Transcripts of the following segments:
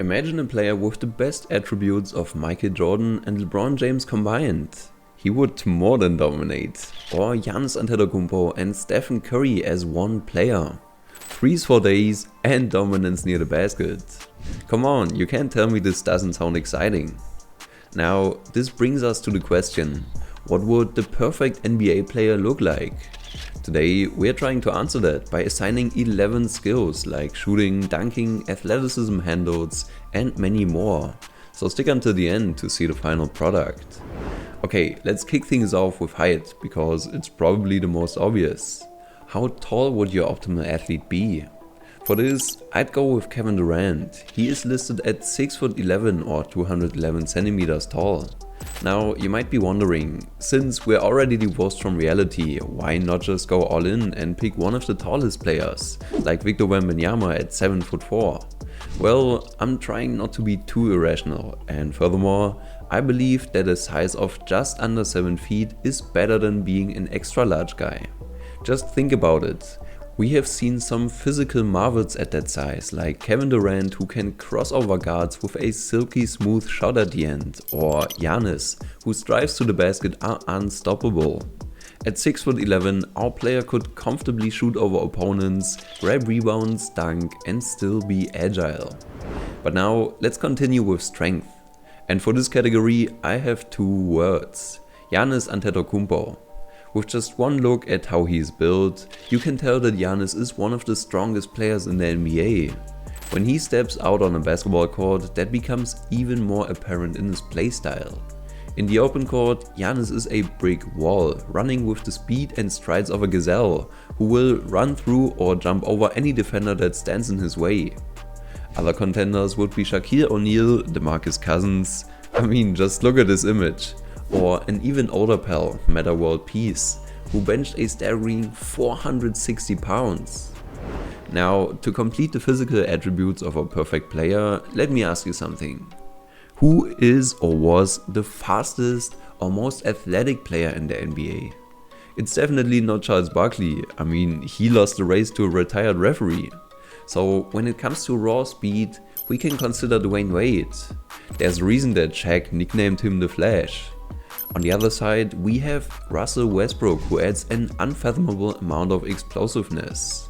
Imagine a player with the best attributes of Michael Jordan and LeBron James combined. He would more than dominate. Or Giannis Antetokounmpo and Stephen Curry as one player. Threes for days and dominance near the basket. Come on, you can't tell me this doesn't sound exciting. Now, this brings us to the question, what would the perfect NBA player look like? Today, we're trying to answer that by assigning 11 skills like shooting, dunking, athleticism, handles, and many more. So stick until the end to see the final product. Okay, let's kick things off with height, because it's probably the most obvious. How tall would your optimal athlete be? For this, I'd go with Kevin Durant. He is listed at 6'11" or 211 centimeters tall. Now, you might be wondering, since we're already divorced from reality, why not just go all in and pick one of the tallest players, like Victor Wembanyama at 7'4"? Well, I'm trying not to be too irrational, and furthermore, I believe that a size of just under 7 feet is better than being an extra large guy. Just think about it. We have seen some physical marvels at that size, like Kevin Durant, who can cross over guards with a silky smooth shot at the end, or Giannis, whose drives to the basket are unstoppable. At 6'11", our player could comfortably shoot over opponents, grab rebounds, dunk, and still be agile. But now let's continue with strength. And for this category I have two words: Giannis Antetokounmpo. With just one look at how he is built, you can tell that Giannis is one of the strongest players in the NBA. When he steps out on a basketball court, that becomes even more apparent in his playstyle. In the open court, Giannis is a brick wall, running with the speed and strides of a gazelle, who will run through or jump over any defender that stands in his way. Other contenders would be Shaquille O'Neal, DeMarcus Cousins, I mean, just look at this image. Or an even older pal, Metta World Peace, who benched a staggering 460 pounds. Now, to complete the physical attributes of a perfect player, let me ask you something. Who is or was the fastest or most athletic player in the NBA? It's definitely not Charles Barkley. I mean, he lost the race to a retired referee. So when it comes to raw speed, we can consider Dwayne Wade. There's a reason that Shaq nicknamed him the Flash. On the other side, we have Russell Westbrook, who adds an unfathomable amount of explosiveness.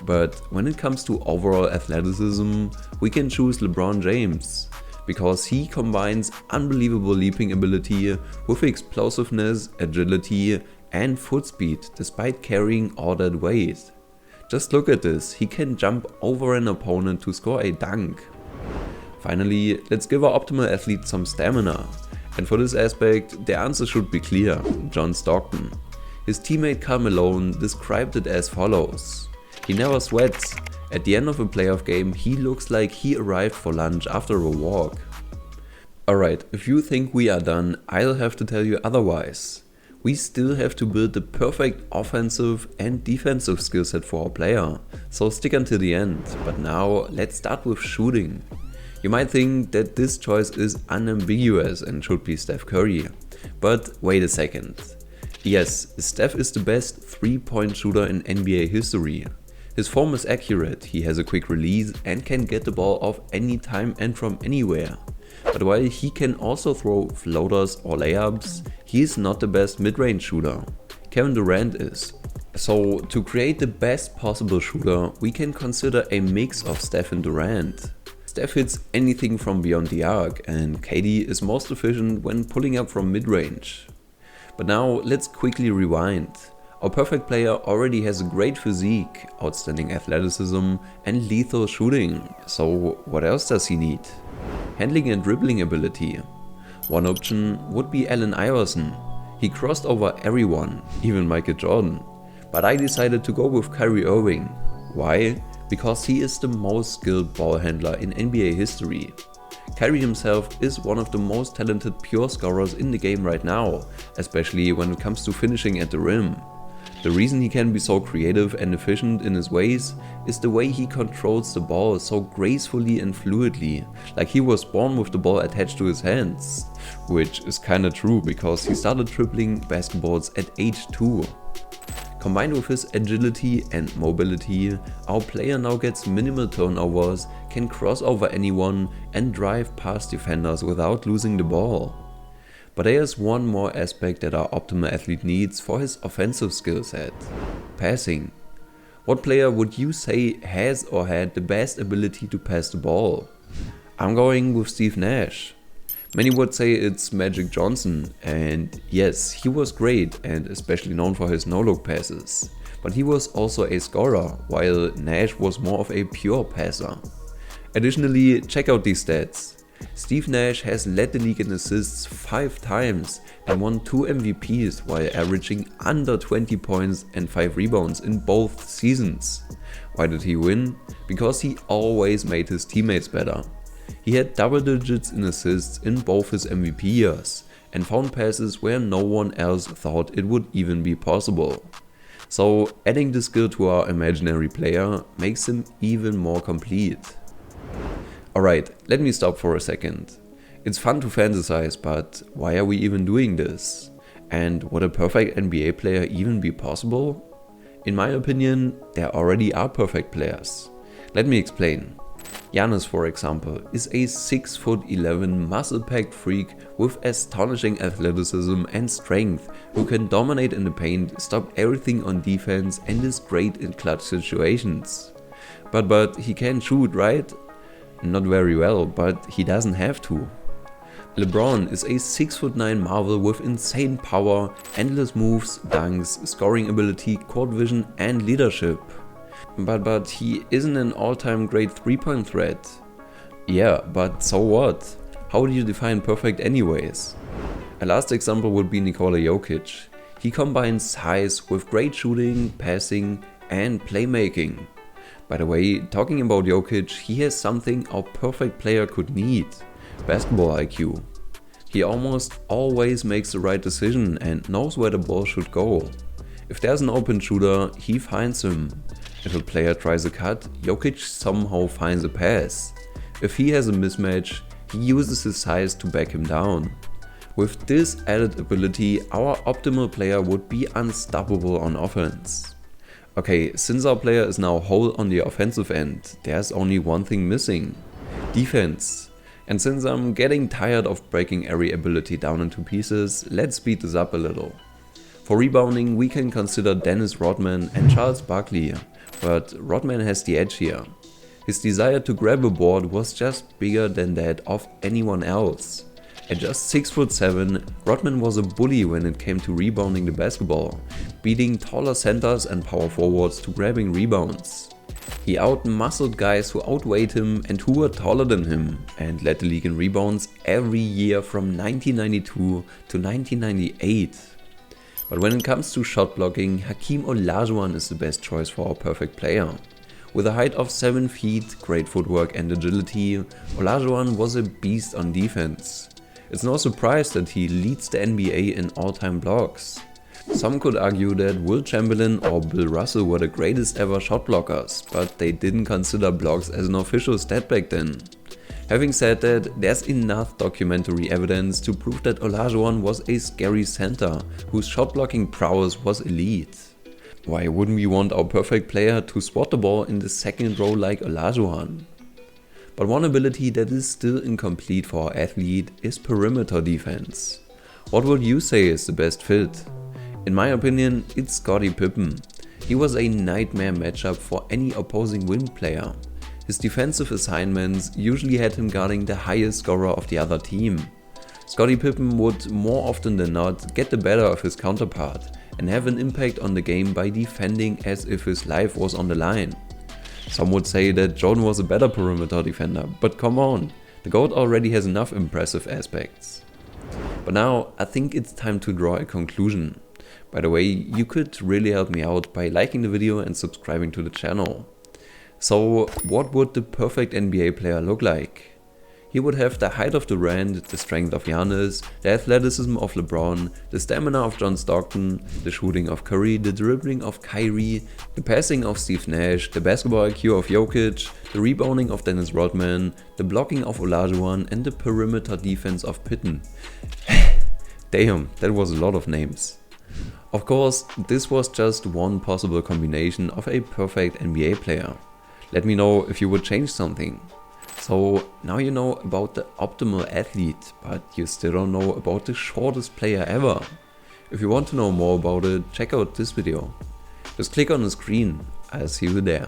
But when it comes to overall athleticism, we can choose LeBron James, because he combines unbelievable leaping ability with explosiveness, agility, and foot speed despite carrying all that weight. Just look at this, he can jump over an opponent to score a dunk. Finally, let's give our optimal athlete some stamina. And for this aspect, the answer should be clear: John Stockton. His teammate Karl Malone described it as follows: he never sweats. At the end of a playoff game, he looks like he arrived for lunch after a walk. Alright, if you think we are done, I'll have to tell you otherwise. We still have to build the perfect offensive and defensive skill set for our player, so stick until the end. But now, let's start with shooting. You might think that this choice is unambiguous and should be Steph Curry. But wait a second. Yes, Steph is the best 3-point shooter in NBA history. His form is accurate, he has a quick release and can get the ball off anytime and from anywhere. But while he can also throw floaters or layups, he is not the best mid-range shooter. Kevin Durant is. So to create the best possible shooter, we can consider a mix of Steph and Durant. Steph hits anything from beyond the arc, and KD is most efficient when pulling up from mid-range. But now let's quickly rewind. Our perfect player already has a great physique, outstanding athleticism and lethal shooting, so what else does he need? Handling and dribbling ability. One option would be Allen Iverson. He crossed over everyone, even Michael Jordan. But I decided to go with Kyrie Irving. Why? Because he is the most skilled ball handler in NBA history. Kyrie himself is one of the most talented pure scorers in the game right now, especially when it comes to finishing at the rim. The reason he can be so creative and efficient in his ways is the way he controls the ball so gracefully and fluidly, like he was born with the ball attached to his hands. Which is kinda true, because he started dribbling basketballs at age 2. Combined with his agility and mobility, our player now gets minimal turnovers, can cross over anyone and drive past defenders without losing the ball. But there's one more aspect that our optimal athlete needs for his offensive skill set: passing. What player would you say has or had the best ability to pass the ball? I'm going with Steve Nash. Many would say it's Magic Johnson, and yes, he was great and especially known for his no-look passes. But he was also a scorer, while Nash was more of a pure passer. Additionally, check out these stats. Steve Nash has led the league in assists 5 times and won 2 MVPs while averaging under 20 points and 5 rebounds in both seasons. Why did he win? Because he always made his teammates better. He had double digits in assists in both his MVP years and found passes where no one else thought it would even be possible. So adding the skill to our imaginary player makes him even more complete. Alright, let me stop for a second. It's fun to fantasize, but why are we even doing this? And would a perfect NBA player even be possible? In my opinion, there already are perfect players. Let me explain. Giannis, for example, is a 6'11" muscle-packed freak with astonishing athleticism and strength who can dominate in the paint, stop everything on defense, and is great in clutch situations. But he can shoot, right? Not very well, but he doesn't have to. Lebron is a 6'9" marvel with insane power, endless moves, dunks, scoring ability, court vision, and leadership. But he isn't an all-time great 3-point threat. Yeah, but so what? How do you define perfect anyways? A last example would be Nikola Jokic. He combines size with great shooting, passing, and playmaking. By the way, talking about Jokic, he has something a perfect player could need: basketball IQ. He almost always makes the right decision and knows where the ball should go. If there's an open shooter, he finds him. If a player tries a cut, Jokic somehow finds a pass. If he has a mismatch, he uses his size to back him down. With this added ability, our optimal player would be unstoppable on offense. Okay, since our player is now whole on the offensive end, there's only one thing missing: defense. And since I'm getting tired of breaking every ability down into pieces, let's speed this up a little. For rebounding, we can consider Dennis Rodman and Charles Barkley, but Rodman has the edge here. His desire to grab a board was just bigger than that of anyone else. At just 6'7", Rodman was a bully when it came to rebounding the basketball, beating taller centers and power forwards to grabbing rebounds. He out-muscled guys who outweighed him and who were taller than him, and led the league in rebounds every year from 1992 to 1998. But when it comes to shot blocking, 𝐾𝐿 𝐸𝐿ajuan is the best choice for our perfect player. With a height of 7 feet, great footwork and agility, 𝐸𝐸ajuan was a beast on defense. It's no surprise that he leads the NBA in all-time blocks. Some could argue that Wilt Chamberlain or Bill Russell were the greatest ever shot blockers, but they didn't consider blocks as an official stat back then. Having said that, there's enough documentary evidence to prove that 𝐸𝐸ajuan was a scary center whose shot blocking prowess was elite. Why wouldn't we want our perfect player to swat the ball in the second row like 𝐸𝐸ajuan? But one ability that is still incomplete for our athlete is perimeter defense. What would you say is the best fit? In my opinion, it's Scottie Pippen. He was a nightmare matchup for any opposing wing player. His defensive assignments usually had him guarding the highest scorer of the other team. Scottie Pippen would more often than not get the better of his counterpart and have an impact on the game by defending as if his life was on the line. Some would say that Jordan was a better perimeter defender, but come on, the GOAT already has enough impressive aspects. But now I think it's time to draw a conclusion. By the way, you could really help me out by liking the video and subscribing to the channel. So what would the perfect NBA player look like? He would have the height of Durant, the strength of Giannis, the athleticism of LeBron, the stamina of John Stockton, the shooting of Curry, the dribbling of Kyrie, the passing of Steve Nash, the basketball IQ of Jokic, the rebounding of Dennis Rodman, the blocking of 𝐸𝐸ajuan, and the perimeter defense of Pippen. Damn, that was a lot of names. Of course, this was just one possible combination of a perfect NBA player. Let me know if you would change something. So now you know about the optimal athlete, but you still don't know about the shortest player ever. If you want to know more about it, check out this video. Just click on the screen, I'll see you there.